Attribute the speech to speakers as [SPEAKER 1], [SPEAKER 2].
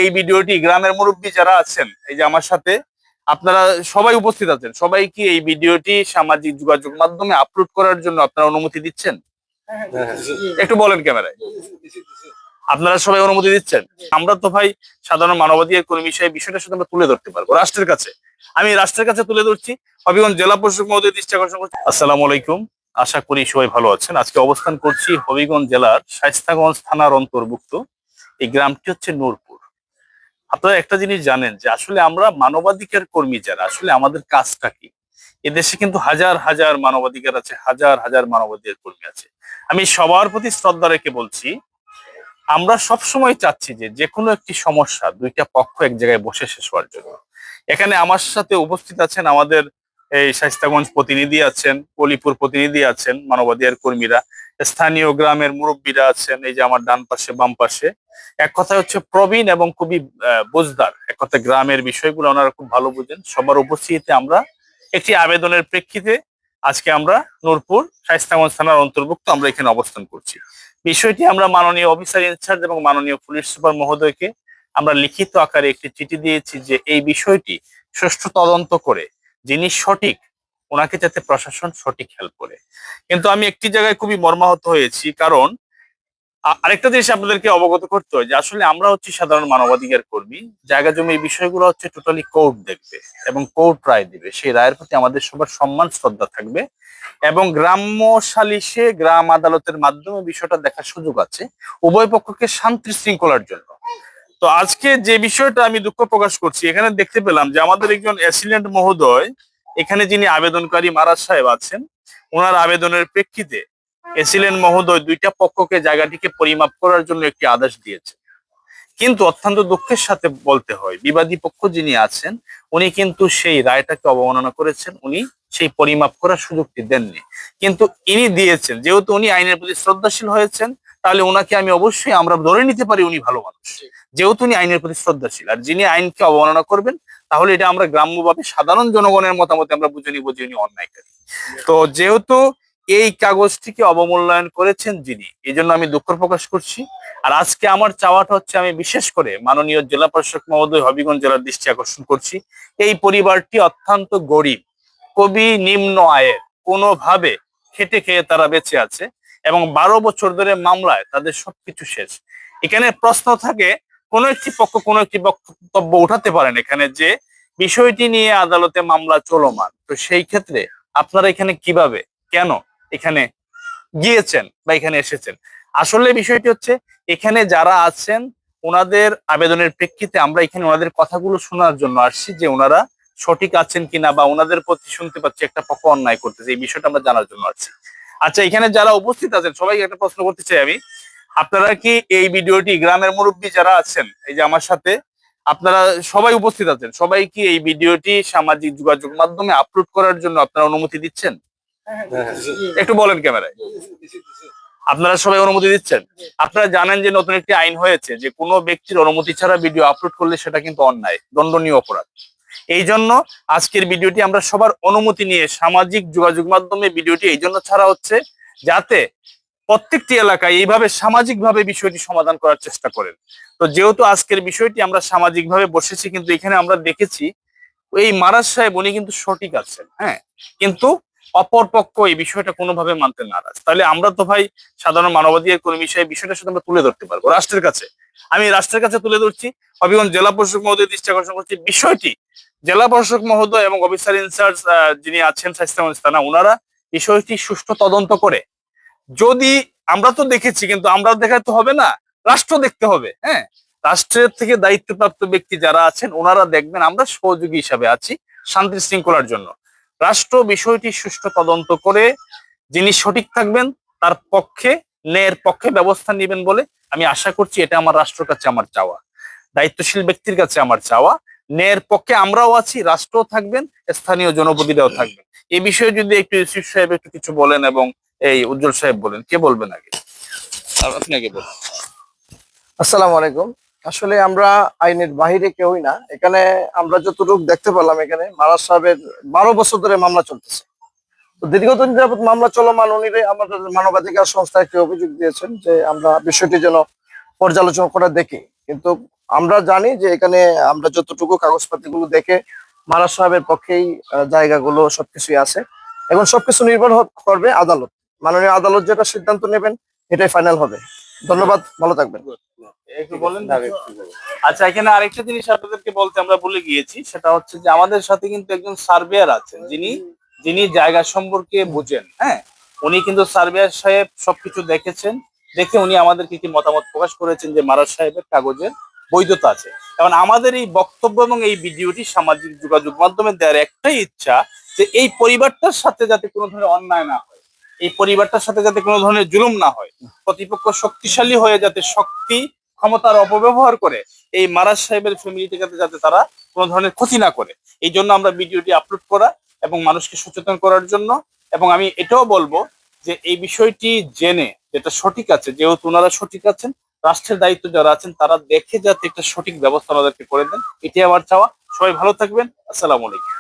[SPEAKER 1] এই ভিডিওটি গ্রামের মুরব্বী যারা আছেন, এই যে আমার সাথে আপনারা সবাই উপস্থিত আছেন, সবাই কি এই ভিডিওটি সামাজিক যোগাযোগ মাধ্যমে আপলোড করার জন্য আপনারা অনুমতি দিচ্ছেন? একটু বলেন ক্যামেরায়, আপনারা সবাই অনুমতি দিচ্ছেন? আমরা তো ভাই সাধারণ মানবাধিকার কর্মী হিসেবে বিষয়টা শুধু আমরা তুলে ধরতে পারবো রাষ্ট্রের কাছে। আমি রাষ্ট্রের কাছে তুলে ধরছি। হবিগঞ্জ জেলা প্রশাসক মহোদয় দৃষ্টি আকর্ষণ করছি। আসসালামু আলাইকুম, আশা করি সবাই ভালো আছেন। আজকে অবস্থান করছি হবিগঞ্জ জেলার শায়েস্তাগঞ্জ থানার অন্তর্ভুক্ত এই গ্রামটি হচ্ছে নূরপুর। আপনারা একটা জিনিস জানেন যে আসলে আমরা মানবাধিকার কর্মী যারা, আসলে আমাদের কাজটা কি? এদেশে কিন্তু হাজার হাজার মানবাধিকার আছে, হাজার হাজার মানবাধিকার কর্মী আছে। আমি সবার প্রতি শ্রদ্ধা রেখে বলছি, আমরা সব সময় চাচ্ছি যে যে কোনো একটি সমস্যা দুইটা পক্ষ এক জায়গায় বসে শেষ হওয়ার জন্য। এখানে আমার সাথে উপস্থিত আছেন আমাদের এই শায়েস্তাগঞ্জ প্রতিনিধি আছেন, কলিপুর প্রতিনিধি আছেন, মানবাধিকার কর্মীরা, স্থানীয় গ্রামের মুরব্বীরা আছেন, এই যে আমার ডান পাশে বাম পাশে। এক কথা হচ্ছে প্রবীণ এবং খুবই বুঝদার, এক কথা গ্রামের বিষয়গুলো ওনারা খুব ভালো বুঝেন। সবার উপস্থিতিতে আমরা একটি আবেদনের প্রেক্ষিতে আজকে আমরা নূরপুর শায়েস্তাগঞ্জ থানার অন্তর্ভুক্ত আমরা এখানে অবস্থান করছি। বিষয়টি আমরা মাননীয় অফিসার ইনচার্জ এবং মাননীয় পুলিশ সুপার মহোদয়কে আমরা লিখিত আকারে একটি চিঠি দিয়েছি যে এই বিষয়টি সুষ্ঠু তদন্ত করে যিনি সঠিক, ওনাকে যাতে প্রশাসন সঠিক হেল্প করে। কিন্তু আমি একটি জায়গায় খুবই মর্মাহত হয়েছি, কারণ আরেকটা জিনিস আপনাদেরকে অবগত করতে হয় যে আসলে আমরা হচ্ছে সাধারণ মানবাধিকার কর্মী। জায়গা জমি এই বিষয়গুলো হচ্ছে টোটালি কোর্ট দেখবে এবং কোর্ট রায় দিবে। সেই রায়ের প্রতি আমাদের সবার সম্মান শ্রদ্ধা থাকবে এবং গ্রাম্য সালিশে গ্রাম আদালতের মাধ্যমে বিষয়টা দেখার সুযোগ আছে উভয় পক্ষকে শান্তি শৃঙ্খলার জন্য। তো আজকে যে বিষয়টা আমি দুঃখ প্রকাশ করছি, এখানে দেখতে পেলাম যে আমাদের একজন অ্যাসিলেন্ট মহোদয়, এখানে যিনি আবেদনকারী মারাজ সাহেব আছেন, ওনার আবেদনের প্রেক্ষিতে এসিলেন মহোদয় দুইটা পক্ষকে জায়গাটিকে পরিমাপ করার জন্য একটি আদেশ দিয়েছে। কিন্তু অত্যন্ত দুঃখের সাথে বলতে হয়, বিবাদী পক্ষ যিনি আছেন উনি কিন্তু সেই রায়টাকে অবমাননা করেছেন, উনি সেই পরিমাপ করার সুযোগটি দেননি। কিন্তু ইনি দিয়েছেন, যেহেতু উনি আইনের প্রতি শ্রদ্ধাশীল হয়েছেন, তাহলে ওনাকে আমি অবশ্যই আমরা ধরে নিতে পারি উনি ভালো মানুষ, যেহেতু উনি আইনের প্রতি শ্রদ্ধাশীল। আর যিনি আইনকে অবমাননা করবেন, তাহলে এটা আমরা গ্রাম্যভাবে সাধারণ জনগণের মতামতে আমরা বুঝে নিব যে উনি অন্যায়কারী। তো যেহেতু এই কাগজটিকে অবমূল্যায়ন করেছেন যিনি, এই জন্য আমি দুঃখ প্রকাশ করছি। আর আজকে আমার চাওয়াটা হচ্ছে, আমি বিশেষ করে মাননীয় জেলা প্রশাসক মহোদয় হবিগঞ্জ জেলার দৃষ্টি আকর্ষণ করছি, এই পরিবারটি অত্যন্ত গরিব, খুবই নিম্ন আয়ের, কোনোভাবে খেটে খেয়ে তারা বেঁচে আছে এবং 12 বছর ধরে মামলায় তাদের সবকিছু শেষ। এখানে প্রশ্ন থাকে, কোনো একটি পক্ষ কোনো একটি বক্তব্য উঠাতে পারেন এখানে যে বিষয়টি নিয়ে আদালতে মামলা চলমান। তো সেই ক্ষেত্রে আপনারা এখানে কিভাবে, কেন এখানে গিয়েছেন বা এখানে এসেছেন? আসলে বিষয়টি হচ্ছে, এখানে যারা আছেন ওনাদের আবেদনের প্রেক্ষিতে আমরা এখানে ওনাদের কথাগুলো শোনার জন্য আসছি, যে ওনারা সঠিক আছেন কিনা, বা ওনাদের প্রতি শুনতে পাচ্ছি একটা পক্ষ অন্যায় করতেছে, এই বিষয়টা আমরা জানার জন্য আসছি। আচ্ছা, এখানে যারা উপস্থিত আছেন সবাইকে একটা প্রশ্ন করতে চাই আমি, আপনারা কি এই ভিডিওটি গ্রামের মুরব্বী যারা আছেন, এই যে আমার সাথে আপনারা সবাই উপস্থিত আছেন, সবাই কি এই ভিডিওটি সামাজিক যোগাযোগ মাধ্যমে আপলোড করার জন্য আপনারা অনুমতি দিচ্ছেন? একটু বলেন ক্যামেরায়, আপনারা সবাই অনুমতি দিচ্ছেন? আপনারা জানেন যে নতুন একটি আইন হয়েছে যে কোনো ব্যক্তির অনুমতি ছাড়া ভিডিও আপলোড করলে সেটা কিন্তু অন্যায়, দণ্ডনীয় অপরাধ। এই জন্য আজকের ভিডিওটি আমরা সবার অনুমতি নিয়ে সামাজিক যোগাযোগ মাধ্যমে ভিডিওটি এই জন্য ছাড়া হচ্ছে, যাতে প্রত্যেকটি এলাকায় এইভাবে সামাজিকভাবে বিষয়টি সমাধান করার চেষ্টা করেন। তো যেহেতু আজকের বিষয়টি আমরা সামাজিকভাবে বসেছি, কিন্তু এখানে আমরা দেখেছি এই মারাজ সাহেব উনি কিন্তু সঠিক আছেন, হ্যাঁ, কিন্তু অপর পক্ষ এই বিষয়টা কোনোভাবে মানতে নারাজ। তাহলে আমরা তো ভাই সাধারণ মানবাধিকার কর্মী হিসেবে বিষয়টা শুধু আমরা তুলে ধরতে পারবো রাষ্ট্রের কাছে। আমি রাষ্ট্রের কাছে তুলে ধরছি, হবিগঞ্জ জেলা প্রশাসক মহোদয় দৃষ্টি আকর্ষণ করছি, বিষয়টি জেলা প্রশাসক মহোদয় এবং অফিসার ইনচার্জ যিনি আছেন শায়েস্তাগঞ্জ থানা, ওনারা বিষয়টি সুষ্ঠু তদন্ত করে, যদি আমরা তো দেখেছি কিন্তু আমরা দেখাতে হবে না, রাষ্ট্র দেখতে হবে। হ্যাঁ, রাষ্ট্রের থেকে দায়িত্বপ্রাপ্ত ব্যক্তি যারা আছেন ওনারা দেখবেন, আমরা সহযোগী হিসাবে আছি শান্তি শৃঙ্খলার জন্য। রাষ্ট্র বিষয়টি সুষ্ঠু তদন্ত করে যিনি সঠিক থাকবেন তার পক্ষে, ন্যায়ের পক্ষে ব্যবস্থা নেবেন বলে আমি আশা করছি। এটা আমার রাষ্ট্রের কাছে আমার চাওয়া, দায়িত্বশীল ব্যক্তির কাছে আমার চাওয়া। ন্যায়ের পক্ষে আমরাও আছি, রাষ্ট্রও থাকবেন, স্থানীয় জনপ্রতিনিধিরাও থাকবেন। এই বিষয়ে যদি একটু ইউসুফ সাহেব একটু কিছু বলেন, এবং এই উজ্জ্বল সাহেব বলেন, কে বলবেন আগে? আপনি আগে বলেন।
[SPEAKER 2] আসসালামু আলাইকুম। আসলে আমরা আইনের বাহিরে কেউই না। এখানে আমরা যতটুকু দেখতে পেলাম, এখানে মারাজ সাহেবের 12 বছর ধরে মামলা চলতেছে। তো দীর্ঘদিন যাবত মামলা চলমান, উনি আমাদের মানবাধিকার সংস্থা একটি অভিযোগ দিয়েছেন যে আমরা বিষয়টি যেন পর্যালোচনা করে দেখি। কিন্তু আমরা জানি যে এখানে আমরা যতটুকু কাগজপাতি গুলো দেখে মারাজ সাহেবের পক্ষেই জায়গাগুলো সবকিছুই আছে। এখন সবকিছু নির্ভর করবে আদালত, মাননীয় আদালত যেটা সিদ্ধান্ত নেবেন এটাই ফাইনাল হবে। ধন্যবাদ, ভালো থাকবেন।
[SPEAKER 1] একটু বলেন। আচ্ছা, এখানে আরেকটা জিনিস আপনাদেরকে বলতে আমরা ভুলে গিয়েছি, সেটা হচ্ছে যে আমাদের সাথে কিন্তু একজন সার্ভেয়ার আছেন, যিনি যিনি জায়গা সম্পর্কে বুঝেন। হ্যাঁ, উনি কিন্তু সার্ভেয়ার সাহেব সবকিছু দেখেছেন, দেখে উনি আমাদেরকে কি মতামত প্রকাশ করেছেন যে মারাজ সাহেবের কাগজের বৈধতা আছে। কারণ আমাদের এই বক্তব্য এবং এই ভিডিওটি সামাজিক যোগাযোগ মাধ্যমে দেওয়ার একটাই ইচ্ছা, যে এই পরিবারটার সাথে যাতে কোনো ধরনের অন্যায় না হয়, এই পরিবারটার সাথে যাতে কোনো ধরনের জুলুম না হয়, প্রতিপক্ষ শক্তিশালী হয়ে যাতে শক্তি ক্ষমতার অপব্যবহার করে এই মারাজ সাহেবের ফ্যামিলিটিকে যাতে তারা কোনো ধরনের ক্ষতি না করে, এই জন্য আমরা ভিডিওটি আপলোড করা এবং মানুষকে সচেতন করার জন্য। এবং আমি এটাও বলবো যে এই বিষয়টি জেনে যেটা সঠিক আছে, যেহেতু ওনারা সঠিক আছেন, রাষ্ট্রের দায়িত্ব যারা আছেন তারা দেখে যাতে একটা সঠিক ব্যবস্থা ওনাদেরকে করে দেন, এটাই আমার চাওয়া। সবাই ভালো থাকবেন। আসসালামু আলাইকুম।